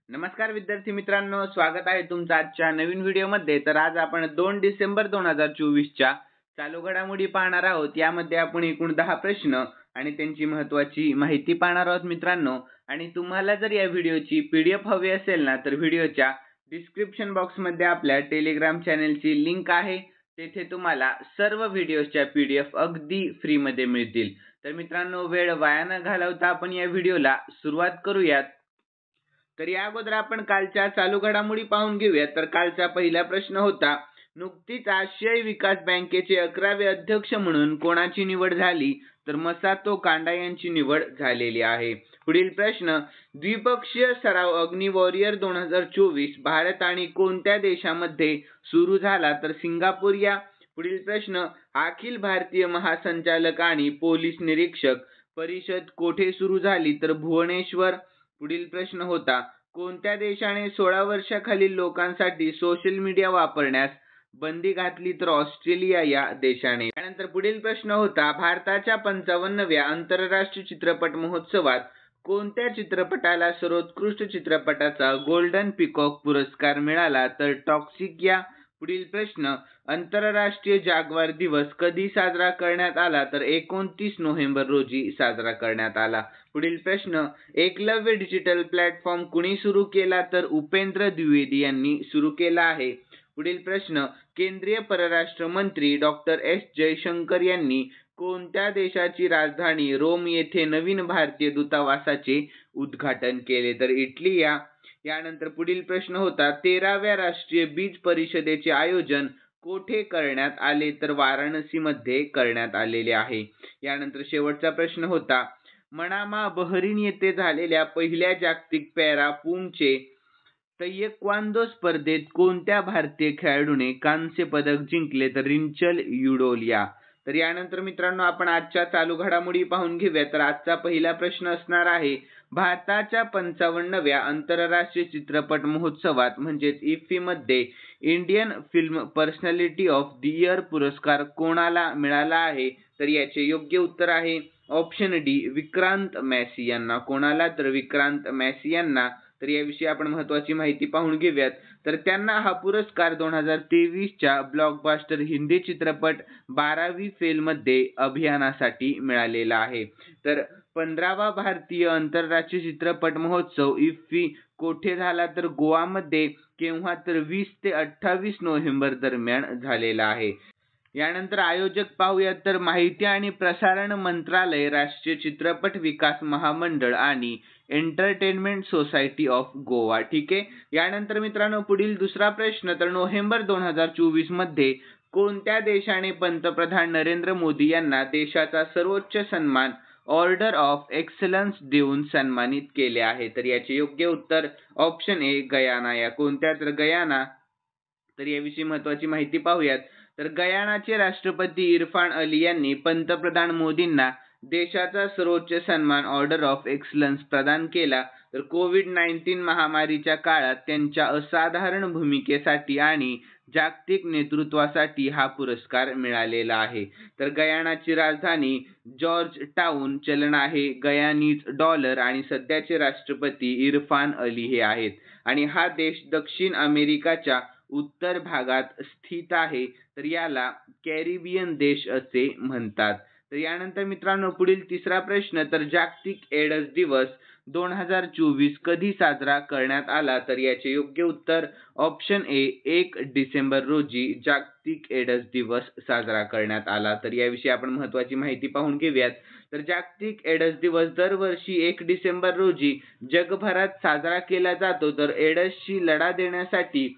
नमस्कार विद्यार्थी मित्रांनो, स्वागत आहे तुमचं आजच्या नवीन व्हिडिओमध्ये। तर आज आपण 2 डिसेंबर 2024 च्या चालू घडामोडी पाहणार आहोत। यामध्ये आपण एकूण 10 प्रश्न आणि त्यांची महत्त्वाची माहिती पाहणार आहोत मित्रांनो। आणि तुम्हाला जर या व्हिडिओची PDF हवी असेल ना, तर व्हिडिओच्या डिस्क्रिप्शन बॉक्समध्ये आपल्या टेलिग्राम चॅनलची लिंक आहे। तेथे तुम्हाला सर्व व्हिडिओच्या PDF अगदी फ्री मध्ये मिळतील। तर मित्रांनो, वेळ वाया न घालवता आपण या व्हिडिओला सुरुवात करूयात। तर या अगोदर आपण कालच्या चालू घडामोडी पाहून घेऊया। तर कालचा पहिला प्रश्न होता, नुकतीच आशियाई विकास बँकेचे 11वे अध्यक्ष म्हणून कोणाची निवड झाली? तर मसातो कांडा यांची निवड झालेली आहे। पुढील प्रश्न, द्विपक्षीय सराव अग्नि वॉरियर 2024 भारत आणि कोणत्या देशामध्ये सुरू झाला? तर सिंगापूर या। पुढील प्रश्न, अखिल भारतीय महासंचालक आणि पोलीस निरीक्षक परिषद कोठे सुरू झाली? तर भुवनेश्वर। पुढील प्रश्न होता, कोणत्या देशाने 16 वर्षाखालील लोकांसाठी सोशल मीडिया वापरण्यास बंदी घातली? तर ऑस्ट्रेलिया या देशाने। त्यानंतर पुढील प्रश्न होता, भारताच्या 55व्या आंतरराष्ट्रीय चित्रपट महोत्सवात कोणत्या चित्रपटाला सर्वोत्कृष्ट चित्रपटाचा गोल्डन पीकॉक पुरस्कार मिळाला? तर टॉक्सिक या। पुढील प्रश्न, आंतरराष्ट्रीय जाग्वार दिवस कधी साजरा करण्यात आला? तर 29 नोव्हेंबर रोजी साजरा करण्यात आला। पुढील प्रश्न, एकलव्य डिजिटल प्लॅटफॉर्म कुणी सुरू केला? तर उपेंद्र द्विवेदी यांनी सुरू केला आहे। पुढील प्रश्न, केंद्रीय परराष्ट्र मंत्री डॉक्टर एस जयशंकर यांनी कोणत्या देशाची राजधानी रोम येथे नवीन भारतीय दूतावासाचे उद्घाटन केले? तर इटली या। यानंतर पुढील प्रश्न होता, 13व्या राष्ट्रीय बीज परिषदेचे आयोजन कोठे करण्यात आले? तर वाराणसीमध्ये करण्यात आलेले आहे। यानंतर शेवटचा प्रश्न होता, मनामा बहरीन येथे झालेल्या पहिल्या जागतिक पॅरा पूमचे तायक्वांदो स्पर्धेत कोणत्या भारतीय खेळाडूने कांस्य पदक जिंकले? तर रिंचल युडोलिया। तर यानंतर मित्रांनो, आपण आजच्या चालू घडामोडी पाहून घेऊया। तर आजचा पहिला प्रश्न असणार आहे, भारताच्या 55व्या आंतरराष्ट्रीय चित्रपट महोत्सवात म्हणजेच इफ्फी मध्ये Indian film personality of the year पुरस्कार कोणाला मिळाला आहे? तर याचे योग्य उत्तर आहे ऑप्शन डी, विक्रांत मॅसी यांना। कोणाला? तर विक्रांत मॅसी यांना। तर याविषयी आपण महत्त्वाची माहिती पाहून घेऊयात। तर त्यांना हा पुरस्कार 2023 च्या ब्लॉकबस्टर हिंदी चित्रपट 12वी फेल मध्ये अभियानासाठी मिळालेला आहे। तर 15वा भारतीय आंतरराष्ट्रीय चित्रपट महोत्सव इफ्फी कोठे झाला? तर गोवामध्ये। केव्हा? तर 20 ते 28 नोव्हेंबर दरम्यान झालेला आहे। यानंतर आयोजक पाहूयात, तर माहिती आणि प्रसारण मंत्रालय, राष्ट्रीय चित्रपट विकास महामंडळ आणि एंटरटेनमेंट सोसायटी ऑफ गोवा। ठीक आहे। यानंतर मित्रांनो, पुढील दुसरा प्रश्न, तर नोव्हेंबर 2024 मध्ये कोणत्या देशाने पंतप्रधान नरेंद्र मोदी यांना देशाचा सर्वोच्च सन्मान ऑर्डर ऑफ एक्सलन्स देऊन सन्मानित केले आहे? तर याचे योग्य उत्तर ऑप्शन ए, गयाना या। कोणत्या? तर गयाना। तर याविषयी महत्त्वाची माहिती पाहूयात। तर गयानाचे राष्ट्रपती इरफान अली यांनी पंतप्रधान मोदींना देशाचा सर्वोच्च सन्मान ऑर्डर ऑफ एक्सलन्स प्रदान केला। तर कोविड-19 महामारीच्या काळात त्यांच्या असाधारण भूमिकेसाठी आणि जागतिक नेतृत्वासाठी हा पुरस्कार मिळालेला आहे। तर गयानाची राजधानी जॉर्ज टाउन, चलन आहे गयानीज डॉलर आणि सध्याचे राष्ट्रपती इरफान अली हे आहेत। आणि हा देश दक्षिण अमेरिकेच्या उत्तर भागात स्थित आहे। तर याला कॅरिबियन देश असे म्हणतात। तर यानंतर मित्रांनो, पुढील तिसरा प्रश्न, तर जागतिक एड्स दिवस 2024 कधी साजरा करण्यात आला? तर याचे योग्य उत्तर ऑप्शन ए, 1 डिसेंबर रोजी जागतिक एड्स दिवस साजरा करण्यात आला। तर याविषयी आपण महत्त्वाची माहिती पाहून घेऊयात। तर जागतिक एड्स दिवस दरवर्षी 1 डिसेंबर रोजी जगभरात साजरा केला जातो। तर एड्सशी लढा देण्यासाठी,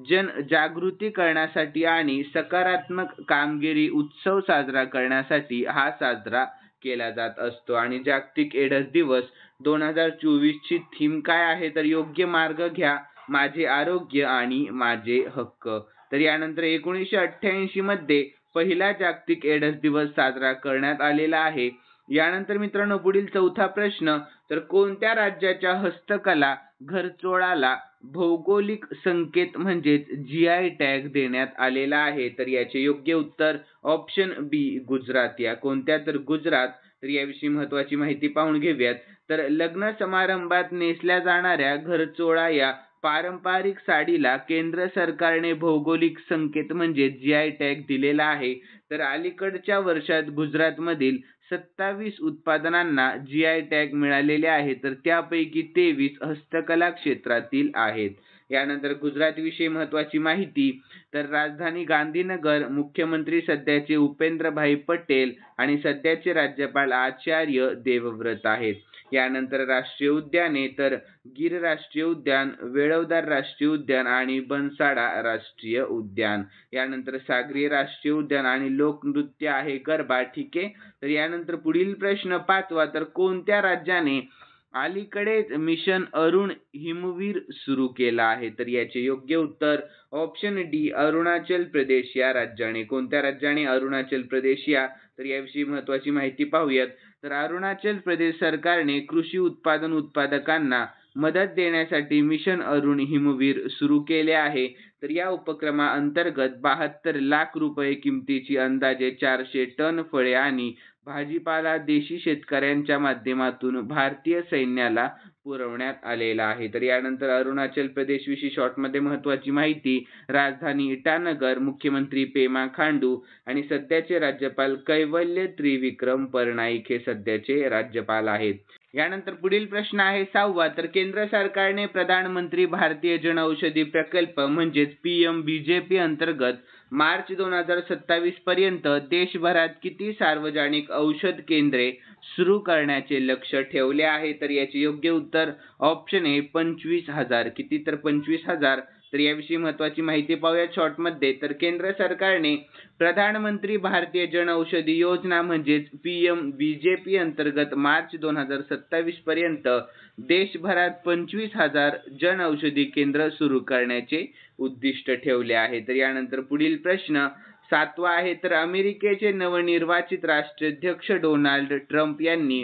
जनजागृती करण्यासाठी आणि सकारात्मक कामगिरी उत्सव साजरा करण्यासाठी हा साजरा केला जात असतो। आणि जागतिक एड्स दिवस 2024 ची थीम काय आहे? तर योग्य मार्ग घ्या, माझे आरोग्य आणि माझे हक्क। तर यानंतर 1988 मध्ये पहिला जागतिक एड्स दिवस साजरा करण्यात आलेला आहे। यानंतर मित्रांनो, पुढील चौथा प्रश्न, तर कोणत्या राज्याच्या हस्तकला घरचोळाला भौगोलिक संकेत म्हणजेच GI टॅग देण्यात आलेला आहे? तर याचे योग्य उत्तर ऑप्शन बी, गुजरात या। कोणत्या? तर गुजरात। तर तर याविषयी महत्त्वाची माहिती पाहून घेऊयात. तर लग्न समारंभात नेसल्या जाणाऱ्या घरचोळा या पारंपरिक साडीला केंद्र सरकारने भौगोलिक संकेत म्हणजे GI टॅग दिलेला आहे. तर अलीकडच्या वर्षात गुजरातमधील 27 उत्पादनांना GI टॅग मिळालेले आहे, तर त्यापैकी 23 हस्तकला क्षेत्रातील आहेत. यानंतर गुजरात विषयी महत्त्वाची माहिती. तर राजधानी गांधीनगर मुख्यमंत्री सध्याचे उपेंद्रभाई पटेल आणि सध्याचे राज्यपाल आचार्य देवव्रत आहेत. यानंतर राष्ट्रीय उद्याने. तर गिर राष्ट्रीय उद्यान, वेळवदार राष्ट्रीय उद्यान आणि बनसाडा राष्ट्रीय उद्यान. यानंतर सागरी राष्ट्रीय उद्यान आणि लोकनृत्य आहे गरबा. ठीक आहे. तर यानंतर पुढील प्रश्न 5वा. तर कोणत्या राज्याने अलीकडेच मिशन अरुण हिमवीर सुरू केला आहे? तर याचे योग्य उत्तर ऑप्शन डी अरुणाचल प्रदेश या राज्याने. कोणत्या राज्याने? अरुणाचल प्रदेश या. तर याविषयी महत्त्वाची माहिती पाहूयात. तर अरुणाचल प्रदेश सरकारने कृषी उत्पादन उत्पादकांना मदत देण्यासाठी मिशन अरुण हिमवीर सुरू केले आहे. तर या उपक्रमाअंतर्गत 72 लाख रुपये किमतीची अंदाजे 400 टन फळे आणि भाजीपाला देशी शेतकऱ्यांच्या माध्यमातून भारतीय सैन्याला पुरवण्यात आलेला आहे. तर यानंतर अरुणाचल प्रदेश विषयी शॉर्टमध्ये महत्त्वाची माहिती. राजधानी इटानगर, मुख्यमंत्री पेमा खांडू आणि सध्याचे राज्यपाल कैवल्य त्रिविक्रम परनाईक हे सध्याचे राज्यपाल आहेत. यानंतर पुढील प्रश्न आहे 6वा. तर केंद्र सरकारने प्रधानमंत्री भारतीय जनऔषधी प्रकल्प म्हणजेच PMBJP अंतर्गत मार्च 2027 पर्यंत देशभरात किती सार्वजनिक औषध केंद्रे सुरू करण्याचे लक्ष्य ठेवले आहे? तर याचे योग्य उत्तर ऑप्शन ए 25,000. किती? तर 25,000. तर याविषयी महत्त्वाची माहिती पाहूया शॉर्टमध्ये. तर केंद्र सरकारने प्रधानमंत्री भारतीय जनऔषधी योजना म्हणजेच PMBJP अंतर्गत मार्च 2027 पर्यंत देशभरात 25,000 जनऔषधी केंद्र सुरू करण्याचे उद्दिष्ट ठेवले आहे. तर यानंतर पुढील प्रश्न 7वा आहे. तर अमेरिकेचे नवनिर्वाचित राष्ट्राध्यक्ष डोनाल्ड ट्रम्प यांनी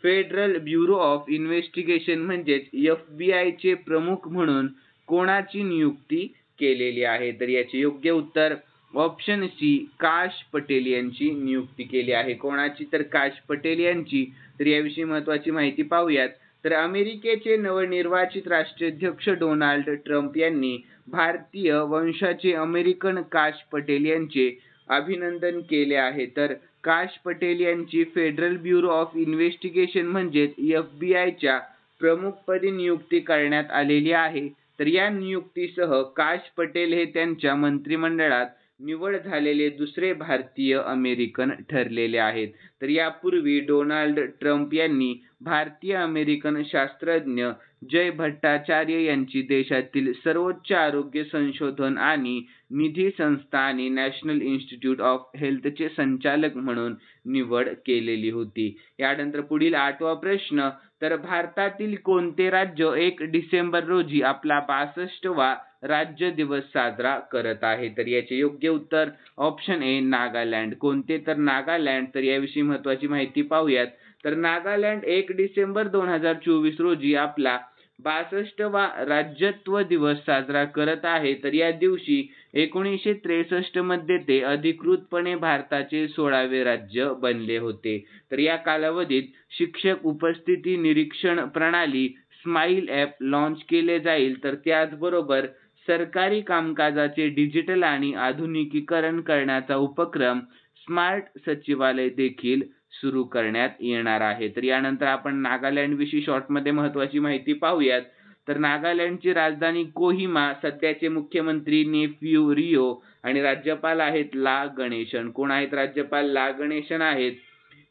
फेडरल ब्युरो ऑफ इन्व्हेस्टिगेशन म्हणजेच FBI चे प्रमुख म्हणून कोणाची नियुक्ती केलेली आहे? तर याचे योग्य उत्तर ऑप्शन सी काश पटेल यांची नियुक्ती केली आहे. कोणाची? तर काश पटेल यांची. तर याविषयी महत्त्वाची माहिती पाहूयात. तर अमेरिकेचे नवनिर्वाचित राष्ट्राध्यक्ष डोनाल्ड ट्रम्प यांनी भारतीय वंशाचे अमेरिकन काश पटेल यांचे अभिनंदन केले आहे. तर काश पटेल यांची फेडरल ब्युरो ऑफ इन्व्हेस्टिगेशन म्हणजेच FBI च्या प्रमुखपदी नियुक्ती करण्यात आलेली आहे. तर या नियुक्तीसह काश पटेल हे त्यांच्या मंत्रिमंडळात निवड झालेले दुसरे भारतीय अमेरिकन ठरलेले आहेत. तर यापूर्वी डोनाल्ड ट्रम्प यांनी भारतीय अमेरिकन शास्त्रज्ञ जय भट्टाचार्य यांची देशातील सर्वोच्च आरोग्य संशोधन आणि निधी संस्था आणि नॅशनल इन्स्टिट्यूट ऑफ हेल्थचे संचालक म्हणून निवड केलेली होती. यानंतर पुढील 8वा प्रश्न. तर भारतातील कोणते राज्य 1 डिसेंबर रोजी आपला 62वा राज्य दिवस साजरा करत आहे? तर याचे योग्य उत्तर ऑप्शन ए नागालँड. कोणते? तर नागालँड. तर याविषयी महत्त्वाची माहिती पाहूयात. तर नागालँड 1 डिसेंबर 2024 रोजी आपला 62वा राज्यत्व दिवस साजरा करत आहे. तर या दिवशी 1963 मध्ये ते अधिकृतपणे भारताचे 16वे राज्य बनले होते. तर या कालावधीत शिक्षक उपस्थिती निरीक्षण प्रणाली स्माईल ॲप लॉन्च केले जाईल. तर त्याचबरोबर सरकारी कामकाजाचे डिजिटल आणि आधुनिकीकरण करण्याचा उपक्रम स्मार्ट सचिवालय देखील सुरू करण्यात येणार आहे. तर यानंतर आपण नागालँड विषयी शॉर्टमध्ये महत्त्वाची माहिती पाहूयात. तर नागालँडची राजधानी कोहिमा, सध्याचे मुख्यमंत्री नेफ्यू रिओ आणि राज्यपाल आहेत ला गणेशन. कोण आहेत राज्यपाल? ला गणेशन आहेत.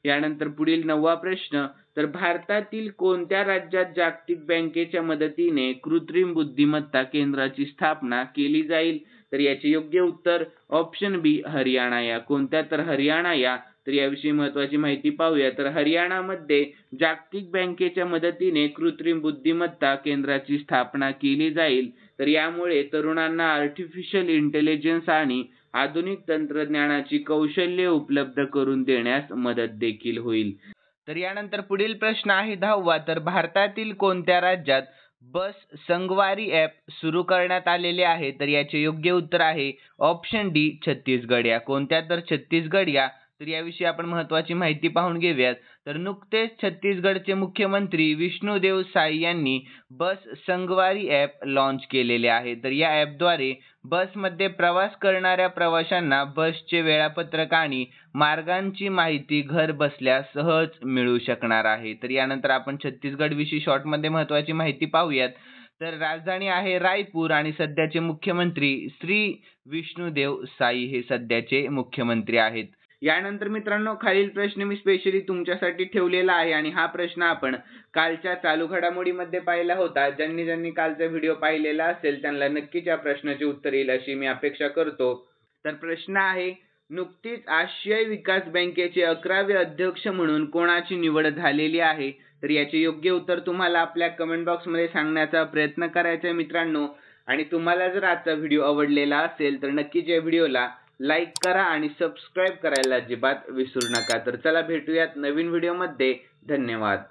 यानंतर पुढील 9वा प्रश्न. तर भारतातील कोणत्या राज्यात जागतिक बँकेच्या मदतीने कृत्रिम बुद्धिमत्ता केंद्राची स्थापना केली जाईल? तर याचे योग्य उत्तर ऑप्शन बी हरियाणा या. कोणत्या? तर हरियाणा या. तर याविषयी महत्त्वाची माहिती पाहूया. तर हरियाणामध्ये जागतिक बँकेच्या मदतीने कृत्रिम बुद्धिमत्ता केंद्राची स्थापना केली जाईल. तर यामुळे तरुणांना आर्टिफिशियल इंटेलिजन्स आणि आधुनिक तंत्रज्ञानाची कौशल्ये उपलब्ध करून देण्यास मदत देखील होईल. तर यानंतर पुढील प्रश्न आहे 10वा. तर भारतातील कोणत्या राज्यात बस संगवारी ॲप सुरू करण्यात आलेले आहे? तर याचे योग्य उत्तर आहे ऑप्शन डी छत्तीसगड या. कोणत्या? तर छत्तीसगड या. तर तर याविषयी आपण महत्त्वाची माहिती पाहून घेऊयात. तर नुकतेच छत्तीसगडचे मुख्यमंत्री विष्णुदेव साई यांनी बस संगवारी ॲप लॉन्च केलेले आहे. तर या ॲपद्वारे बसमध्ये प्रवास करणाऱ्या प्रवाशांना बसचे वेळापत्रक आणि मार्गांची माहिती घर बसल्या सहज मिळू शकणार आहे. तर यानंतर आपण छत्तीसगड विषयी शॉर्टमध्ये महत्त्वाची माहिती पाहूयात. तर राजधानी आहे रायपूर आणि सध्याचे मुख्यमंत्री श्री विष्णुदेव साई हे सध्याचे मुख्यमंत्री आहेत. यानंतर मित्रांनो, खालील प्रश्न मी स्पेशली तुमच्यासाठी ठेवलेला आहे आणि हा प्रश्न आपण कालच्या चालू घडामोडीमध्ये पाहिला होता. ज्यांनी कालचा व्हिडिओ पाहिलेला असेल त्यांना नक्कीच या प्रश्नाचे उत्तर येईल अशी मी अपेक्षा करतो. तर प्रश्न आहे, नुकतीच आशियाई विकास बँकेचे 11वे अध्यक्ष म्हणून कोणाची निवड झालेली आहे? तर याचे योग्य उत्तर तुम्हाला आपल्या कमेंट बॉक्समध्ये सांगण्याचा प्रयत्न करायचा आहे मित्रांनो. आणि तुम्हाला जर आजचा व्हिडिओ आवडलेला असेल तर नक्कीच या व्हिडिओला लाईक करा आणि सबस्क्राईब करायला अजिबात विसरू नका. तर चला भेटूयात नवीन व्हिडिओमध्ये. धन्यवाद.